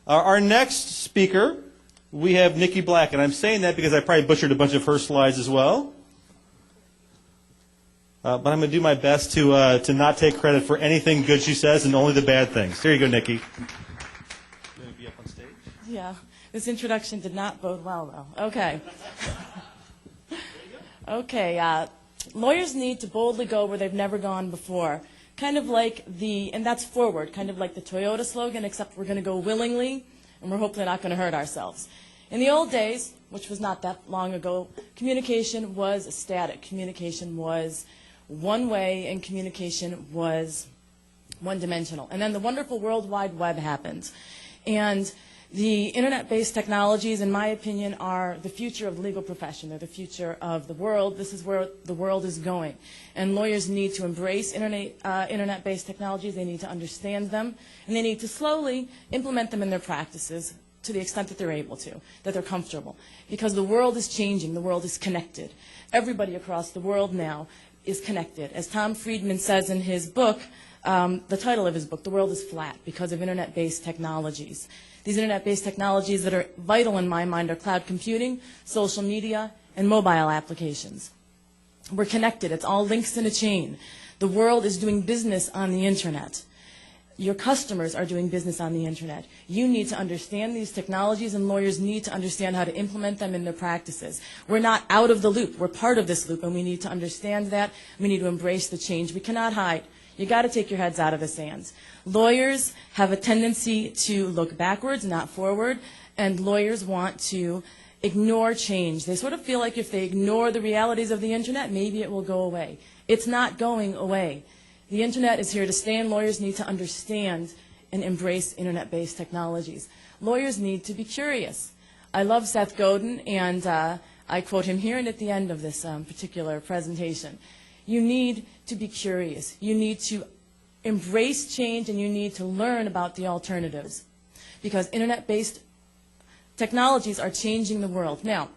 Our next speaker, we have Niki Black, and I'm saying that because I probably butchered a bunch of her slides as well. But I'm going to do my best to not take credit for anything good she says and only the bad things. Here you go, Niki. You want to be up on stage? Yeah, this introduction did not bode well, though. Okay. Okay, lawyers need to boldly go where they've never gone before. Kind of like and that's forward, kind of like the Toyota slogan, except we're going to go willingly, and we're hopefully not going to hurt ourselves. In the old days, which was not that long ago, communication was static. Communication was one way, and communication was one-dimensional. And then the wonderful World Wide Web happened. And the internet-based technologies, in my opinion, are the future of the legal profession. They're the future of the world. This is where the world is going. And lawyers need to embrace internet-based technologies. They need to understand them. And they need to slowly implement them in their practices to the extent that they're able to, that they're comfortable. Because the world is changing. The world is connected. Everybody across the world now is connected. As Tom Friedman says in his book, the title of his book, The World is Flat, because of internet-based technologies. These internet-based technologies that are vital in my mind are cloud computing, social media, and mobile applications. We're connected. It's all links in a chain. The world is doing business on the internet. Your customers are doing business on the internet. You need to understand these technologies, and lawyers need to understand how to implement them in their practices. We're not out of the loop. We're part of this loop, and we need to understand that. We need to embrace the change. We cannot hide. You got to take your heads out of the sand. Lawyers have a tendency to look backwards, not forward, and lawyers want to ignore change. They sort of feel like if they ignore the realities of the internet, maybe it will go away. It's not going away. The internet is here to stay, and lawyers need to understand and embrace internet-based technologies. Lawyers need to be curious. I love Seth Godin, and I quote him here and at the end of this particular presentation. You need to be curious. You need to embrace change, and you need to learn about the alternatives, because internet-based technologies are changing the world. Now,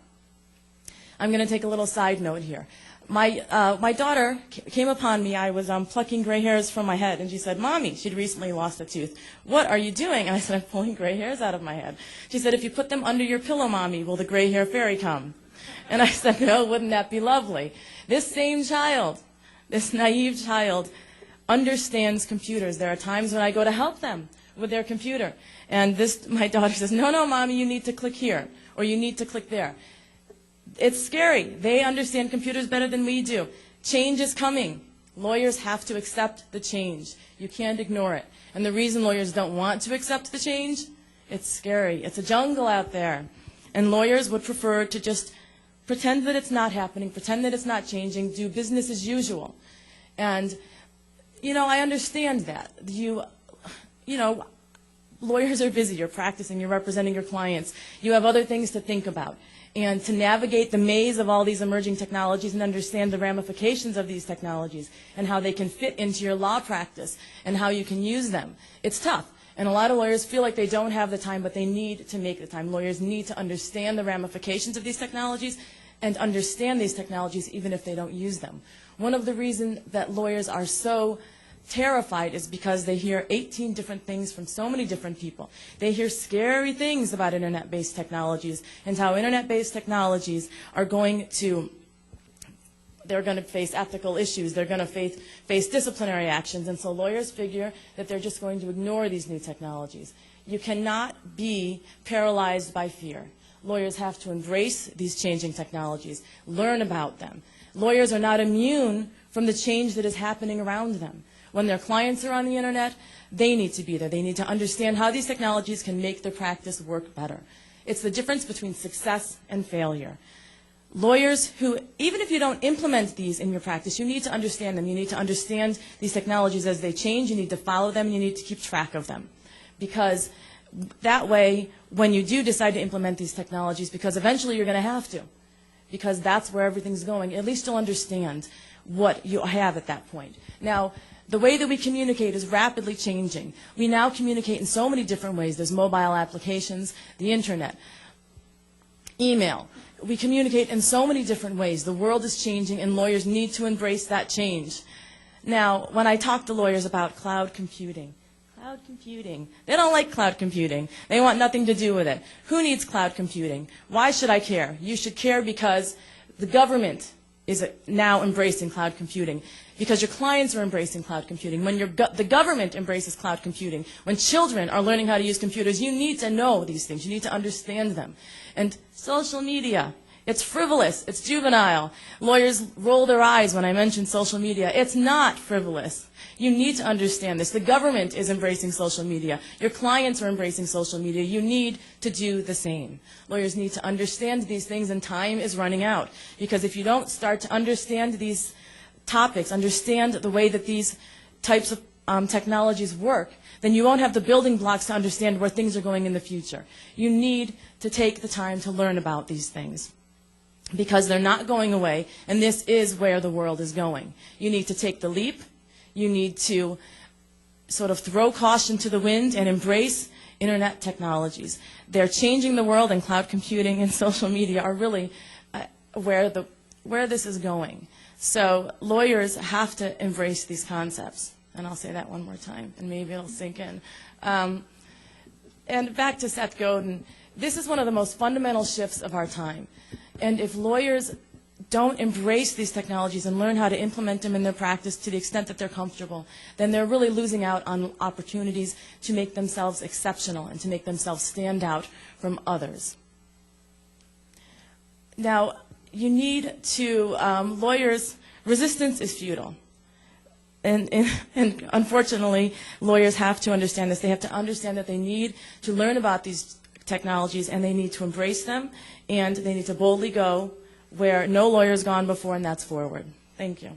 I'm going to take a little side note here. My daughter came upon me. I was plucking gray hairs from my head, and she said, "Mommy," she'd recently lost a tooth, "what are you doing?" And I said, "I'm pulling gray hairs out of my head." She said, "If you put them under your pillow, Mommy, will the gray hair fairy come?" And I said, "No, wouldn't that be lovely?" This same child, this naive child, understands computers. There are times when I go to help them with their computer, and my daughter says, "No, no, Mommy, you need to click here, or you need to click there." It's scary. They understand computers better than we do. Change is coming. Lawyers have to accept the change. You can't ignore it. And the reason lawyers don't want to accept the change, it's scary. It's a jungle out there. And lawyers would prefer to just pretend that it's not happening, pretend that it's not changing, do business as usual. And, I understand that. Lawyers are busy. You're practicing. You're representing your clients. You have other things to think about. And to navigate the maze of all these emerging technologies and understand the ramifications of these technologies and how they can fit into your law practice and how you can use them, it's tough. And a lot of lawyers feel like they don't have the time, but they need to make the time. Lawyers need to understand the ramifications of these technologies and understand these technologies even if they don't use them. One of the reasons that lawyers are so terrified is because they hear 18 different things from so many different people. They hear scary things about internet-based technologies and how internet-based technologies are they're going to face ethical issues, they're going to face disciplinary actions, and so lawyers figure that they're just going to ignore these new technologies. You cannot be paralyzed by fear. Lawyers have to embrace these changing technologies, learn about them. Lawyers are not immune from the change that is happening around them. When their clients are on the internet, they need to be there. They need to understand how these technologies can make their practice work better. It's the difference between success and failure. Lawyers who, even if you don't implement these in your practice, you need to understand them. You need to understand these technologies as they change. You need to follow them. You need to keep track of them. Because that way, when you do decide to implement these technologies, because eventually you're going to have to, because that's where everything's going, at least you'll understand what you have at that point. Now, the way that we communicate is rapidly changing. We now communicate in so many different ways. There's mobile applications, the internet, email. We communicate in so many different ways. The world is changing, and lawyers need to embrace that change. Now, when I talk to lawyers about cloud computing Cloud computing. They don't like cloud computing. They want nothing to do with it. Who needs cloud computing? Why should I care? You should care because the government is now embracing cloud computing, because your clients are embracing cloud computing. When the government embraces cloud computing, when children are learning how to use computers, you need to know these things. You need to understand them. And social media, it's frivolous. It's juvenile. Lawyers roll their eyes when I mention social media. It's not frivolous. You need to understand this. The government is embracing social media. Your clients are embracing social media. You need to do the same. Lawyers need to understand these things, and time is running out. Because if you don't start to understand these topics, understand the way that these types of technologies work, then you won't have the building blocks to understand where things are going in the future. You need to take the time to learn about these things, because they're not going away, and this is where the world is going. You need to take the leap. You need to sort of throw caution to the wind and embrace internet technologies. They're changing the world, and cloud computing and social media are really where this is going. So lawyers have to embrace these concepts. And I'll say that one more time, and maybe it'll sink in. And back to Seth Godin, this is one of the most fundamental shifts of our time. And if lawyers don't embrace these technologies and learn how to implement them in their practice to the extent that they're comfortable, then they're really losing out on opportunities to make themselves exceptional and to make themselves stand out from others. Now, you need to, lawyers, resistance is futile. And unfortunately, lawyers have to understand this. They have to understand that they need to learn about these technologies, and they need to embrace them, and they need to boldly go where no lawyer's gone before, and that's forward. Thank you.